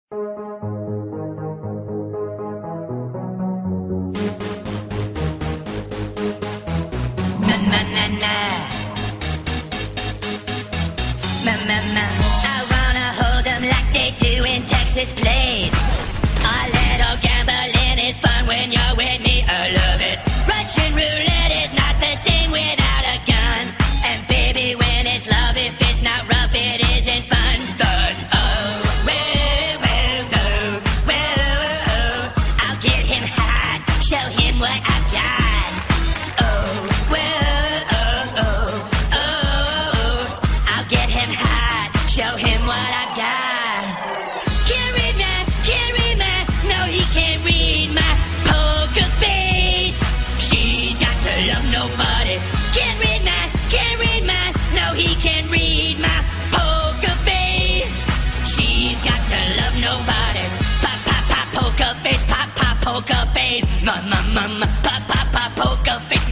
I wanna hold them like they do in Texas, please. A little gambling is fun when you're with me, I love it. Russian roulette is not the same without a gun. And baby, when it's love, if it's not rough, it isn't fun. But I'll get him hot, show him what I've got. I'll get him hot, show him what I've got. Can't read my, no he can't read my poker face. She's got to love nobody. Can't read my, no he can't read my poker face. She's got to love nobody. Pop, pop, pop, poker face, pop, pop, poker face. Pop, pop, pop, poker face.